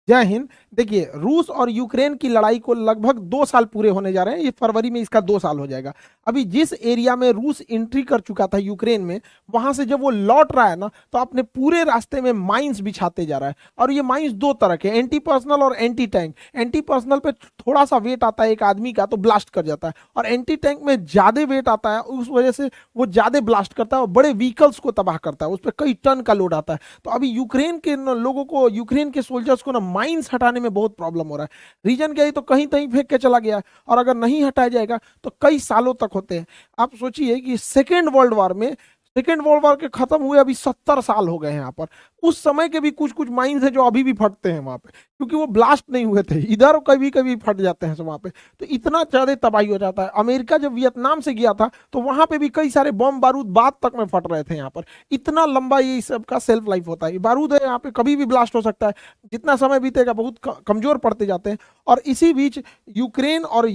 जय हिंद। देखिए, रूस और यूक्रेन की लड़ाई को लगभग 2 साल पूरे होने जा रहे हैं। ये फरवरी में इसका 2 साल हो जाएगा। अभी जिस एरिया में रूस एंट्री कर चुका था यूक्रेन में, वहां से जब वो लौट रहा है ना, तो अपने पूरे रास्ते में माइंस बिछाते जा रहा है। और ये माइंस दो तरह के, एंटी पर्सनल और एंटी टैंक। एंटी पर्सनल पे थोड़ा सा वेट आता है एक आदमी का, तो ब्लास्ट कर जाता है, और एंटी टैंक में ज्यादा वेट आता है, उस वजह से वो ज्यादा ब्लास्ट करता है और बड़े व्हीकल्स को तबाह करता है। उस पर कई टन का लोड आता है। तो अभी यूक्रेन के लोगों को, यूक्रेन के सोल्जर्स को ना माइंस हटाने में बहुत प्रॉब्लम हो रहा है। रीजन क्या है, तो कहीं कहीं फेंक के चला गया है, और अगर नहीं हटाया जाएगा तो कई सालों तक होते हैं। आप सोचिए कि सेकेंड वर्ल्ड वॉर के खत्म हुए अभी 70 साल हो गए हैं यहाँ पर। उस समय के भी कुछ कुछ माइंस हैं जो अभी भी फटते हैं वहां पे, क्योंकि वो ब्लास्ट नहीं हुए थे। इधर कभी कभी फट जाते हैं वहां पे। तो इतना ज्यादा तबाही हो जाता है। अमेरिका जब वियतनाम से गया था, तो वहां पे भी कई सारे बम बारूद बाद तक में फट रहे थे यहाँ पर। इतना लंबा ये सब का सेल्फ लाइफ होता है। ये बारूद है, यहाँ पे कभी भी ब्लास्ट हो सकता है। जितना समय बीतेगा बहुत कमजोर पड़ते जाते हैं। और इसी बीच यूक्रेन और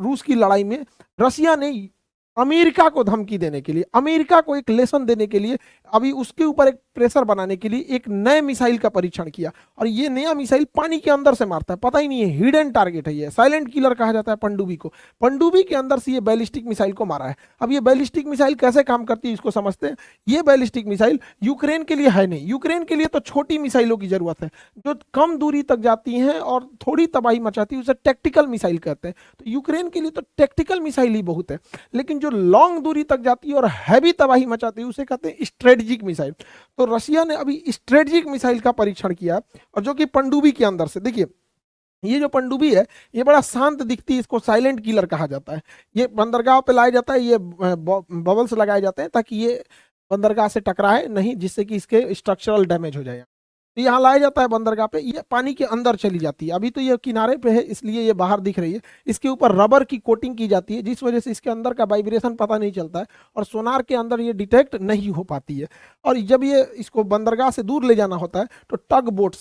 रूस की लड़ाई में रसिया ने अमेरिका को धमकी देने के लिए, अमेरिका को एक लेसन देने के लिए, अभी उसके ऊपर एक प्रेशर बनाने के लिए एक नए मिसाइल का परीक्षण किया। और ये नया मिसाइल पानी के अंदर से मारता है, पता ही नहीं है, हिडन टारगेट है। ये साइलेंट किलर कहा जाता है पनडुब्बी को। पनडुब्बी के अंदर से ये बैलिस्टिक मिसाइल को मारा है। अब ये बैलिस्टिक मिसाइल कैसे काम करती है इसको समझते हैं। ये बैलिस्टिक मिसाइल यूक्रेन के लिए है नहीं। यूक्रेन के लिए तो छोटी मिसाइलों की जरूरत है, जो कम दूरी तक जाती हैं और थोड़ी तबाही मचाती है, उसे टैक्टिकल मिसाइल कहते हैं। तो यूक्रेन के लिए तो टैक्टिकल मिसाइल ही बहुत है। लेकिन जो लॉन्ग दूरी तक जाती है और हैवी तबाही मचाती है, उसे कहते हैं स्ट्रेटेजिक मिसाइल। तो रशिया ने अभी स्ट्रेटेजिक मिसाइल का परीक्षण किया, और जो कि पनडुब्बी के अंदर से, देखिए ये जो पनडुब्बी है, ये बड़ा शांत दिखती है, इसको साइलेंट किलर कहा जाता है। ये बंदरगाह पे लाया जाता है, ये बबल्स लगाए जाते हैं ताकि ये बंदरगाह से टकराए नहीं, जिससे कि इसके स्ट्रक्चरल डैमेज हो जाए। तो यहाँ लाया जाता है बंदरगाह पे, ये पानी के अंदर चली जाती है। अभी तो ये किनारे पे है, इसलिए ये बाहर दिख रही है। इसके ऊपर रबर की कोटिंग की जाती है, जिस वजह से इसके अंदर का वाइब्रेशन पता नहीं चलता है, और सोनार के अंदर ये डिटेक्ट नहीं हो पाती है। और जब ये इसको बंदरगाह से दूर ले जाना होता है, तो टग बोट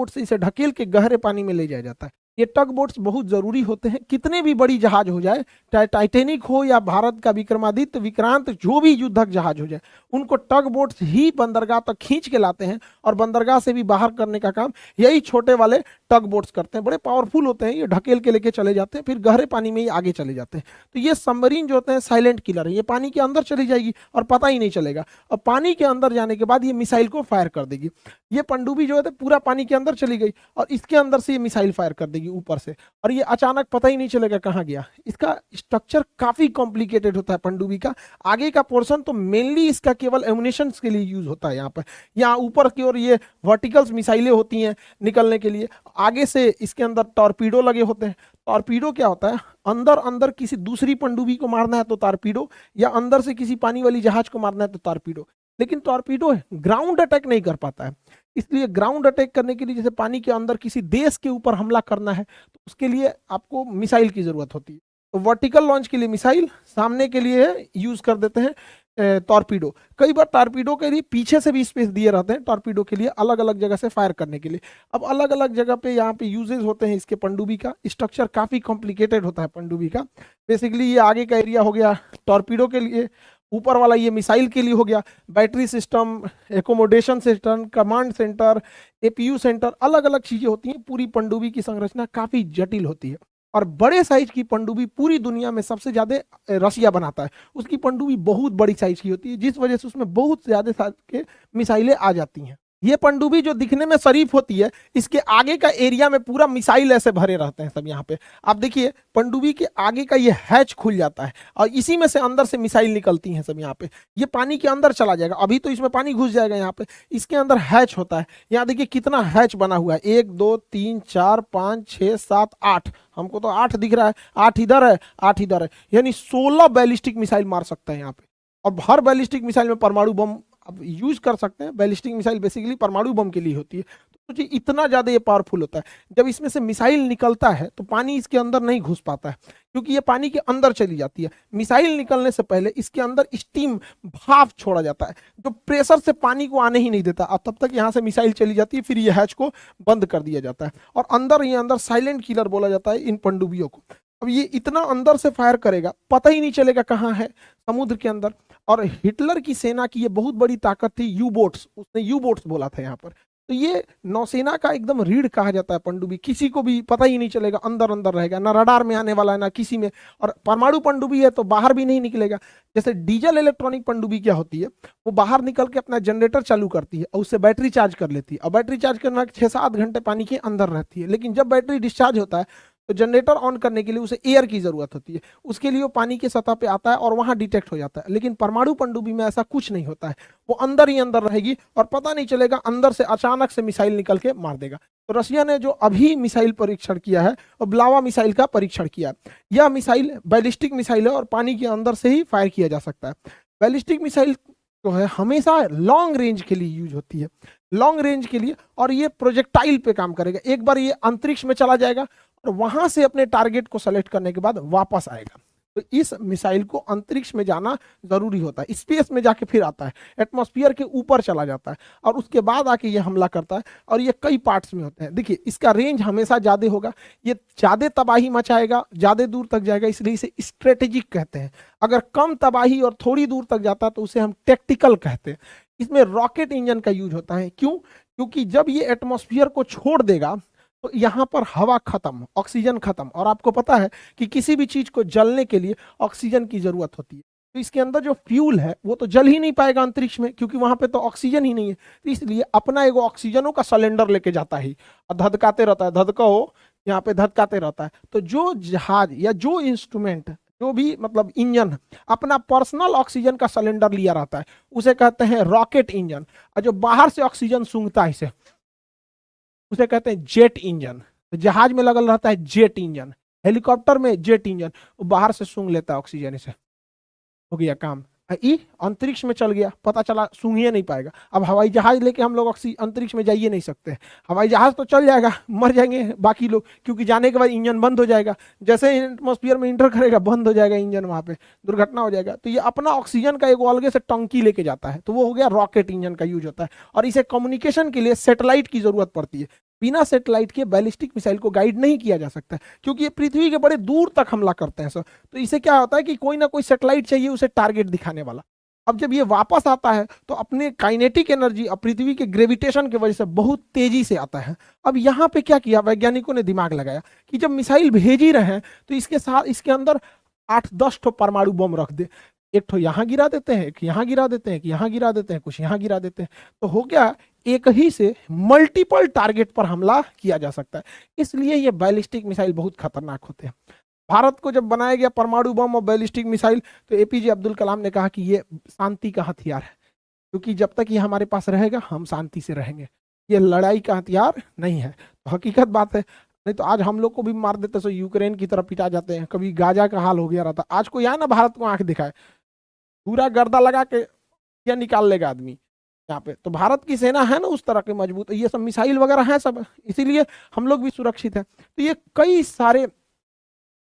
से इसे ढकेल के गहरे पानी में ले जाया जाता है। ये टग बोट्स बहुत जरूरी होते हैं। कितने भी बड़ी जहाज हो जाए, चाहे टाइटेनिक हो या भारत का विक्रमादित्य, विक्रांत, जो भी युद्धक जहाज हो जाए, उनको टग बोट्स ही बंदरगाह तक खींच के लाते हैं। और बंदरगाह से भी बाहर करने का काम यही छोटे वाले टग बोट्स करते हैं। बड़े पावरफुल होते हैं, ये ढकेल के लेके चले जाते हैं, फिर गहरे पानी में ही आगे चले जाते हैं। तो ये सबमरीन जो होते हैं साइलेंट किलर है। ये पानी के अंदर चली जाएगी और पता ही नहीं चलेगा। और पानी के अंदर जाने के बाद ये मिसाइल को फायर कर देगी। ये पनडुब्बी जो है पूरा पानी के अंदर चली गई, और इसके अंदर से ये मिसाइल फायर कर देगी ऊपर से, और ये अचानक पता ही नहीं चलेगा कहाँ गया। इसका स्ट्रक्चर काफी कॉम्प्लिकेटेड होता है पनडुब्बी का। आगे का पोर्शन तो मेनली इसका केवल एमुनेशन के लिए यूज होता है। यहाँ पर, यहाँ ऊपर की ओर ये वर्टिकल्स मिसाइलें होती हैं निकलने के लिए। आगे से इसके अंदर टॉर्पीडो लगे होते हैं। टॉर्पीडो क्या होता है, अंदर अंदर किसी दूसरी पनडुब्बी को मारना है तो टॉर्पीडो, या अंदर से किसी पानी वाली जहाज को मारना है तो टॉर्पीडो। लेकिन टॉर्पीडो ग्राउंड अटैक नहीं कर पाता है। इसलिए ग्राउंड अटैक करने के लिए, जैसे पानी के अंदर किसी देश के ऊपर हमला करना है, तो उसके लिए आपको मिसाइल की जरूरत होती है। तो वर्टिकल लॉन्च के लिए मिसाइल, सामने के लिए यूज कर देते हैं टॉर्पीडो। कई बार टॉर्पीडो के लिए पीछे से भी स्पेस दिए रहते हैं, टॉर्पीडो के लिए अलग अलग जगह से फायर करने के लिए। अब अलग अलग जगह पे यहाँ पे यूजेस होते हैं इसके। पनडुब्बी का स्ट्रक्चर काफी कॉम्प्लिकेटेड होता है पनडुब्बी का। बेसिकली ये आगे का एरिया हो गया टॉर्पीडो के लिए, ऊपर वाला ये मिसाइल के लिए हो गया, battery system, accommodation system, command centre, APU centre, अलग अलग चीजें होती हैं। पूरी पनडुब्बी की संरचना काफी जटिल होती है। और बड़े साइज की पनडुब्बी पूरी दुनिया में सबसे ज्यादा रसिया बनाता है। उसकी पनडुब्बी बहुत बड़ी साइज की होती है, जिस वजह से उसमें बहुत ज्यादा साइज के मिसाइलें आ जाती हैं। ये पनडुब्बी जो दिखने में शरीफ होती है, इसके आगे का एरिया में पूरा मिसाइल ऐसे भरे रहते हैं सब। यहाँ पे आप देखिए, पनडुब्बी के आगे का ये हैच खुल जाता है, और इसी में से अंदर से मिसाइल निकलती हैं सब। यहाँ पे ये पानी के अंदर चला जाएगा, अभी तो इसमें पानी घुस जाएगा। यहाँ पे इसके अंदर हैच होता है। यहाँ देखिए कितना हैच बना हुआ है, 1 2 3 4 5 6 7 8। हमको तो 8 दिख रहा है, 8 इधर है, 8 इधर है, यानी 16 बैलिस्टिक मिसाइल मार सकता है यहाँ पे। और हर बैलिस्टिक मिसाइल में परमाणु बम अब यूज कर सकते हैं। बैलिस्टिक मिसाइल बेसिकली परमाणु बम के लिए होती है। तो सोचिए इतना ज्यादा ये पावरफुल होता है। जब इसमें से मिसाइल निकलता है तो पानी इसके अंदर नहीं घुस पाता है, क्योंकि ये पानी के अंदर चली जाती है। मिसाइल निकलने से पहले इसके अंदर स्टीम, भाप छोड़ा जाता है, जो प्रेशर से पानी को आने ही नहीं देता। अब तब तक यहाँ से मिसाइल चली जाती है, फिर ये हैच को बंद कर दिया जाता है, और अंदर साइलेंट किलर बोला जाता है इन पनडुब्बियों को। अब ये इतना अंदर से फायर करेगा, पता ही नहीं चलेगा कहाँ है, समुद्र के अंदर। और हिटलर की सेना की ये बहुत बड़ी ताकत थी, यू बोट्स। उसने यू बोट्स बोला था यहाँ पर। तो ये नौसेना का एकदम रीढ़ कहा जाता है पनडुब्बी, किसी को भी पता ही नहीं चलेगा, अंदर अंदर रहेगा, ना रडार में आने वाला है ना किसी में। और परमाणु पनडुब्बी है तो बाहर भी नहीं निकलेगा। जैसे डीजल इलेक्ट्रॉनिक पनडुब्बी क्या होती है, वो बाहर निकल के अपना जनरेटर चालू करती है और उससे बैटरी चार्ज कर लेती है, और बैटरी चार्ज करना 6-7 घंटे पानी के अंदर रहती है। लेकिन जब बैटरी डिस्चार्ज होता है तो जनरेटर ऑन करने के लिए उसे एयर की जरूरत होती है, उसके लिए वो पानी की सतह पे आता है और वहां डिटेक्ट हो जाता है। लेकिन परमाणु पनडुब्बी में ऐसा कुछ नहीं होता है, वो अंदर ही अंदर रहेगी और पता नहीं चलेगा, अंदर से अचानक से मिसाइल निकल के मार देगा। तो रशिया ने जो अभी मिसाइल परीक्षण किया है और ब्लावा मिसाइल का परीक्षण किया है, यह मिसाइल बैलिस्टिक मिसाइल है और पानी के अंदर से ही फायर किया जा सकता है। बैलिस्टिक मिसाइल जो है हमेशा लॉन्ग रेंज के लिए यूज होती है, लॉन्ग रेंज के लिए, और ये प्रोजेक्टाइल पे काम करेगा। एक बार ये अंतरिक्ष में चला जाएगा और वहां से अपने टारगेट को सेलेक्ट करने के बाद वापस आएगा। तो इस मिसाइल को अंतरिक्ष में जाना जरूरी होता है, स्पेस में जाके फिर आता है, एटमॉस्फेयर के ऊपर चला जाता है और उसके बाद आके ये हमला करता है। और ये कई पार्ट्स में होते हैं। देखिए इसका रेंज हमेशा ज्यादा होगा, ये ज्यादा तबाही मचाएगा, ज्यादा दूर तक जाएगा, इसलिए इसे स्ट्रेटेजिक कहते हैं। अगर कम तबाही और थोड़ी दूर तक जाता है तो उसे हम टेक्टिकल कहते हैं। इसमें रॉकेट इंजन का यूज होता है। क्यों? क्योंकि जब ये एटमॉस्फेयर को छोड़ देगा तो यहाँ पर हवा खत्म, ऑक्सीजन खत्म, और आपको पता है कि किसी भी चीज को जलने के लिए ऑक्सीजन की जरूरत होती है। तो इसके अंदर जो फ्यूल है वो तो जल ही नहीं पाएगा अंतरिक्ष में, क्योंकि वहां पे तो ऑक्सीजन ही नहीं है। तो इसलिए अपना एगो ऑक्सीजनों का सिलेंडर लेके जाता है और धधकाते रहता है, धधकाओ यहाँ पे धधकाते रहता है। तो जो जहाज या जो इंस्ट्रूमेंट, जो भी मतलब इंजन अपना पर्सनल ऑक्सीजन का सिलेंडर लिया रहता है उसे कहते हैं रॉकेट इंजन। और जो बाहर से ऑक्सीजन सूंघता है इसे, उसे कहते हैं जेट इंजन। तो जहाज में लगल रहता है जेट इंजन, हेलीकॉप्टर में जेट इंजन, वो बाहर से सूंघ लेता है ऑक्सीजन, इसे हो गया काम। ई अंतरिक्ष में चल गया, पता चला सूंघ ही नहीं पाएगा। अब हवाई जहाज लेके हम लोग अंतरिक्ष में जाइए नहीं सकते। हवाई जहाज तो चल जाएगा, मर जाएंगे बाकी लोग, क्योंकि जाने के बाद इंजन बंद हो जाएगा, जैसे ही एटमॉस्फेयर में इंटर करेगा बंद हो जाएगा इंजन, वहां पे दुर्घटना हो जाएगा। तो ये अपना ऑक्सीजन का एक अलग से टंकी लेके जाता है, तो वो हो गया रॉकेट इंजन का यूज होता है। और इसे कम्युनिकेशन के लिए सैटेलाइट की जरूरत पड़ती है। बिना सैटेलाइट के बैलिस्टिक मिसाइल को गाइड नहीं किया जा सकता, क्योंकि ये पृथ्वी के बड़े दूर तक हमला करते हैं सर। तो इसे क्या होता है कि कोई ना कोई सैटेलाइट चाहिए उसे टारगेट दिखाने वाला। अब जब ये वापस आता है तो अपने काइनेटिक एनर्जी और पृथ्वी के ग्रेविटेशन की वजह से बहुत तेजी से आता है। अब यहाँ पे क्या किया वैज्ञानिकों ने, दिमाग लगाया कि जब मिसाइल भेज ही रहे हैं तो इसके साथ इसके अंदर 8-10 ठो परमाणु बम रख दे। एक ठो यहाँ गिरा देते हैं, एक यहाँ गिरा देते हैं, एक यहाँ गिरा देते हैं, कुछ यहाँ गिरा देते हैं, तो हो गया एक ही से मल्टीपल टारगेट पर हमला किया जा सकता है। इसलिए ये बैलिस्टिक मिसाइल बहुत खतरनाक होते हैं। भारत को जब बनाया गया परमाणु बम और बैलिस्टिक मिसाइल, तो एपीजे अब्दुल कलाम ने कहा कि ये शांति का हथियार है, क्योंकि जब तक ये हमारे पास रहेगा हम शांति से रहेंगे, ये लड़ाई का हथियार नहीं है। तो हकीकत बात है, नहीं तो आज हम लोग को भी मार देते, सो यूक्रेन की तरफ पिटा जाते हैं, कभी गाजा का हाल हो गया रहता। आज कोई आया ना भारत को आंख दिखाए, पूरा गर्दा लगा के या निकाल लेगा आदमी यहाँ पे। तो भारत की सेना है ना उस तरह के मजबूत, ये सब मिसाइल वगैरह है सब, इसीलिए हम लोग भी सुरक्षित है। तो ये कई सारे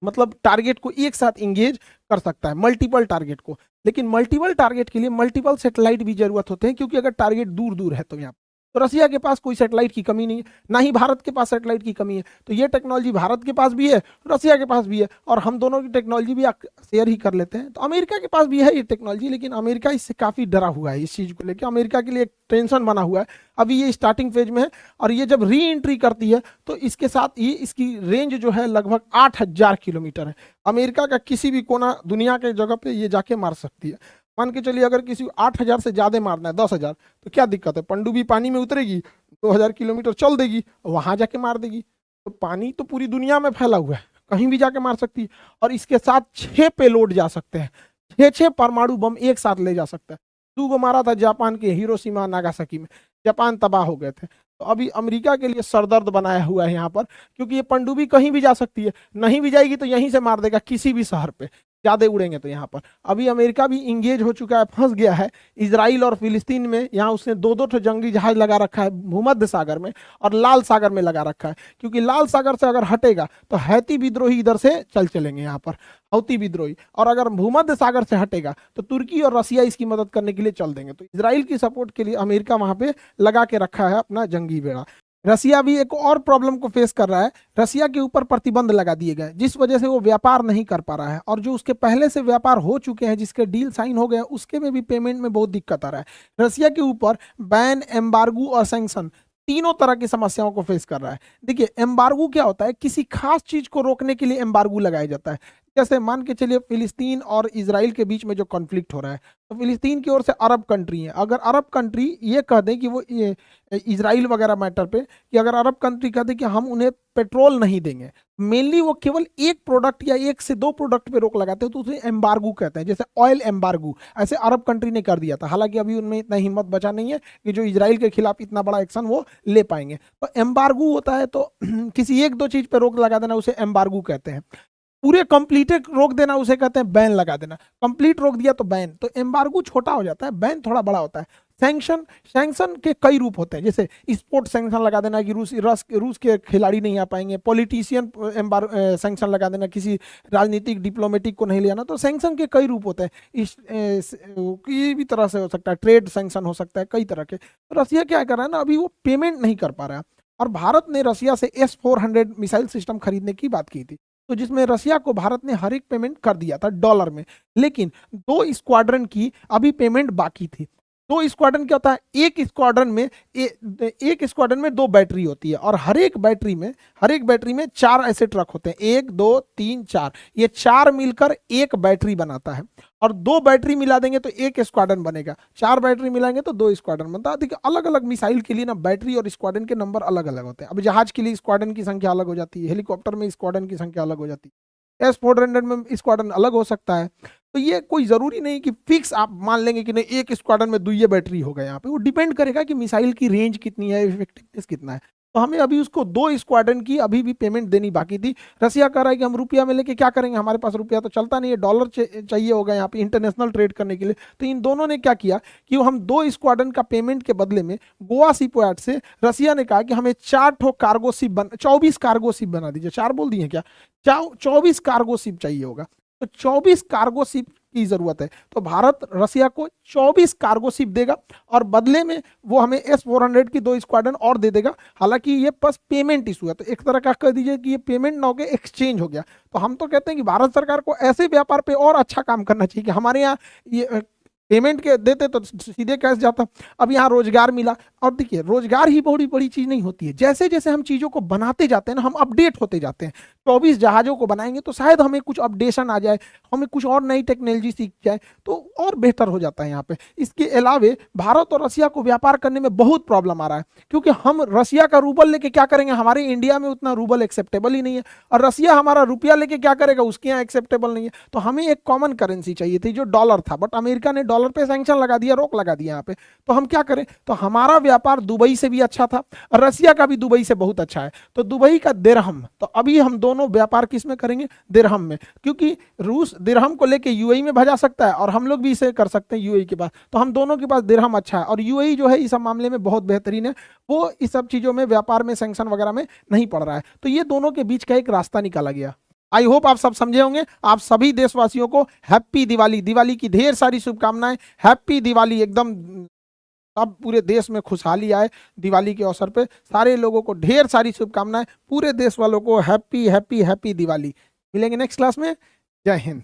मतलब टारगेट को एक साथ इंगेज कर सकता है, मल्टीपल टारगेट को। लेकिन मल्टीपल टारगेट के लिए मल्टीपल सैटेलाइट भी जरूरत होते हैं, क्योंकि अगर टारगेट दूर दूर है तो यहाँ तो रसिया के पास कोई सैटेलाइट की कमी नहीं है, ना ही भारत के पास सैटेलाइट की कमी है। तो ये टेक्नोलॉजी भारत के पास भी है, रसिया के पास भी है, और हम दोनों की टेक्नोलॉजी भी शेयर ही कर लेते हैं। तो अमेरिका के पास भी है ये टेक्नोलॉजी, लेकिन अमेरिका इससे काफ़ी डरा हुआ है, इस चीज़ को लेकर अमेरिका के लिए एक टेंशन बना हुआ है। अभी ये स्टार्टिंग फेज में है, और ये जब री एंट्री करती है तो इसके साथ ये इसकी रेंज जो है लगभग 8,000 किलोमीटर है। अमेरिका का किसी भी कोना दुनिया के जगह पे ये जाके मार सकती है। मान के चलिए अगर किसी 8,000 से ज्यादा मारना है, 10,000, तो क्या दिक्कत है, पनडुब्बी पानी में उतरेगी, 2,000 किलोमीटर चल देगी, वहां जाके मार देगी। तो पानी तो पूरी दुनिया में फैला हुआ है, कहीं भी जाके मार सकती है। और इसके साथ 6 पेलोड जा सकते हैं, 6 परमाणु बम एक साथ ले जा सकता है। 2 गो मारा था जापान के हिरोशिमा नागासाकी में, जापान तबाह हो गए थे। तो अभी अमेरिका के लिए सरदर्द बनाया हुआ है यहाँ पर, क्योंकि ये पनडुब्बी कहीं भी जा सकती है, नहीं भी जाएगी तो यहीं से मार देगा किसी भी शहर पे, ज्यादा उड़ेंगे तो यहाँ पर। अभी अमेरिका भी इंगेज हो चुका है, फंस गया है इजराइल और फिलिस्तीन में। यहाँ उसने 2-2 जंगी जहाज लगा रखा है भूमध्य सागर में और लाल सागर में लगा रखा है, क्योंकि लाल सागर से अगर हटेगा तो हैती विद्रोही इधर से चलेंगे यहाँ पर, हौती विद्रोही, और अगर भूमध्य सागर से हटेगा तो तुर्की और रसिया इसकी मदद करने के लिए चल देंगे। तो इजराइल की सपोर्ट के लिए अमेरिका वहां पे लगा के रखा है अपना जंगी बेड़ा। रसिया भी एक और प्रॉब्लम को फेस कर रहा है, रसिया के ऊपर प्रतिबंध लगा दिए गए, जिस वजह से वो व्यापार नहीं कर पा रहा है, और जो उसके पहले से व्यापार हो चुके हैं जिसके डील साइन हो गए उसके में भी पेमेंट में बहुत दिक्कत आ रहा है। रसिया के ऊपर बैन, एम्बार्गो और सैंक्शन तीनों तरह की समस्याओं को फेस कर रहा है। देखिए एम्बार्गो क्या होता है, किसी खास चीज को रोकने के लिए एम्बार्गो लगाया जाता है। जैसे मान के चलिए फिलिस्तीन और इजराइल के बीच में जो कॉन्फ्लिक्ट हो रहा है, तो फिलिस्तीन की ओर से अरब कंट्री है, अगर अरब कंट्री ये कह दें कि वो ये इजराइल वगैरह मैटर पे, कि अगर अरब कंट्री कह दे कि हम उन्हें पेट्रोल नहीं देंगे, मेनली वो केवल एक प्रोडक्ट या एक से दो प्रोडक्ट पे रोक लगाते हैं, तो उसे एम्बार्गो कहते हैं। जैसे ऑयल एम्बार्गो ऐसे अरब कंट्री ने कर दिया था, हालांकि अभी उनमें इतना हिम्मत बचा नहीं है कि जो इजराइल के खिलाफ इतना बड़ा एक्शन वो ले पाएंगे। तो एम्बार्गो होता है तो किसी एक दो चीज पे रोक लगा देना उसे एम्बार्गो कहते हैं। पूरे कंप्लीटेड रोक देना उसे कहते हैं बैन लगा देना। कंप्लीट रोक दिया तो बैन। तो एम्बार्गो छोटा हो जाता है, बैन थोड़ा बड़ा होता है। सैंक्शन, सैंक्शन के कई रूप होते हैं, जैसे स्पोर्ट सैंक्शन लगा देना कि रूस के खिलाड़ी नहीं आ पाएंगे, पॉलिटिशियन सैंक्शन लगा देना, किसी राजनीतिक डिप्लोमेटिक को नहीं ले आना। तो सैंक्शन के कई रूप होते हैं, इस किसी भी तरह से हो सकता है, ट्रेड सैंक्शन हो सकता है, कई तरह के। तो रसिया क्या कर रहा है ना, अभी वो पेमेंट नहीं कर पा रहा है, और भारत ने रसिया से S-400 मिसाइल सिस्टम खरीदने की बात की थी, तो जिसमें रसिया को भारत ने हर एक पेमेंट कर दिया था डॉलर में, लेकिन 2 स्क्वाड्रन की अभी पेमेंट बाकी थी। 2 स्क्वाड्रन क्या होता है, एक स्क्वाड्रन में 2 बैटरी होती है, और हर एक बैटरी में 4 ऐसे ट्रक होते हैं, 1 2 3 4, ये 4 मिलकर एक बैटरी बनाता है। और 2 बैटरी मिला देंगे तो एक स्क्वाड्रन बनेगा, 4 बैटरी मिलाएंगे तो 2 स्क्वाड्रन बनता है। देखिए अलग अलग मिसाइल के लिए ना बैटरी और स्क्वाड्रन के नंबर अलग अलग होते हैं। अब जहाज के लिए स्क्वाड्रन की संख्या अलग हो जाती है, हेलीकॉप्टर में स्क्वाड्रन की संख्या अलग हो जाती है, S-400 में स्क्वाड्रन अलग हो सकता है। तो ये कोई जरूरी नहीं कि फिक्स आप मान लेंगे कि नहीं एक स्क्वाड्रन में 2 बैटरी होगा। यहाँ पे वो डिपेंड करेगा कि मिसाइल की रेंज कितनी है, इफेक्टिवनेस कितना है। तो हमें अभी उसको 2 स्क्वाड्रन की अभी भी पेमेंट देनी बाकी थी। रसिया कह रहा है कि हम रुपया में लेके क्या करेंगे, हमारे पास रुपया तो चलता नहीं है, डॉलर चाहिए होगा यहाँ पे इंटरनेशनल ट्रेड करने के लिए। तो इन दोनों ने क्या किया कि हम 2 स्क्वाड्रन का पेमेंट के बदले में गोवा शिपयार्ड से रसिया ने कहा कि हमें 24 कार्गो शिप बना दीजिए। 4 बोल दिए क्या, 24 कार्गो शिप चाहिए होगा। तो 24 कार्गो शिप की जरूरत है, तो भारत रसिया को 24 कार्गो शिप देगा, और बदले में वो हमें S-400 की 2 स्क्वाड्रन और दे देगा। हालांकि ये बस पेमेंट इशू है, तो एक तरह का कह दीजिए कि ये पेमेंट ना होकर एक्सचेंज हो गया। तो हम तो कहते हैं कि भारत सरकार को ऐसे व्यापार पे और अच्छा काम करना चाहिए कि हमारे यहाँ ये पेमेंट के देते तो सीधे कैश जाता। अब यहाँ रोजगार मिला, और देखिए रोजगार ही बड़ी बड़ी चीज नहीं होती है, जैसे जैसे हम चीजों को बनाते जाते हैं ना, हम अपडेट होते जाते हैं। 24 जहाजों को बनाएंगे तो शायद हमें कुछ अपडेशन आ जाए, हमें कुछ और नई टेक्नोलॉजी सीख जाए, तो और बेहतर हो जाता है यहाँ पे। इसके अलावे भारत और रसिया को व्यापार करने में बहुत प्रॉब्लम आ रहा है, क्योंकि हम रसिया का रूबल लेके क्या करेंगे, हमारे इंडिया में उतना रूबल एक्सेप्टेबल ही नहीं है, और रसिया हमारा रुपया लेके क्या करेगा, उसके यहाँ एक्सेप्टेबल नहीं है। तो हमें एक कॉमन करेंसी चाहिए थी जो डॉलर था, बट अमेरिका ने डॉलर पे सैंक्शन लगा दिया, रोक लगा दिया यहाँ पे। तो हम क्या करें, तो हमारा व्यापार दुबई से भी अच्छा था, और रसिया का भी दुबई से बहुत अच्छा है, तो दुबई का दिरहम। तो अभी हम दोनों व्यापार किस में करेंगे, दिरहम में, क्योंकि रूस दिरहम को लेके यूएई में भेजा सकता है, और हम लोग भी इसे कर सकते हैं यूएई के पास। तो हम दोनों के पास दिरहम अच्छा है, और यूएई जो है इस मामले में बहुत बेहतरीन है, वो इस सब चीजों में व्यापार में सैंक्शन वगैरह में नहीं पड़ रहा है। तो ये दोनों के बीच का एक रास्ता निकाला गया। आई होप आप सब समझे होंगे। आप सभी देशवासियों को हैप्पी दिवाली, दिवाली की ढेर सारी शुभकामनाएं। हैप्पी दिवाली, एकदम अब पूरे देश में खुशहाली आए दिवाली के अवसर पे। सारे लोगों को ढेर सारी शुभकामनाएं, पूरे देश वालों को हैप्पी हैप्पी हैप्पी दिवाली। मिलेंगे नेक्स्ट क्लास में। जय हिंद।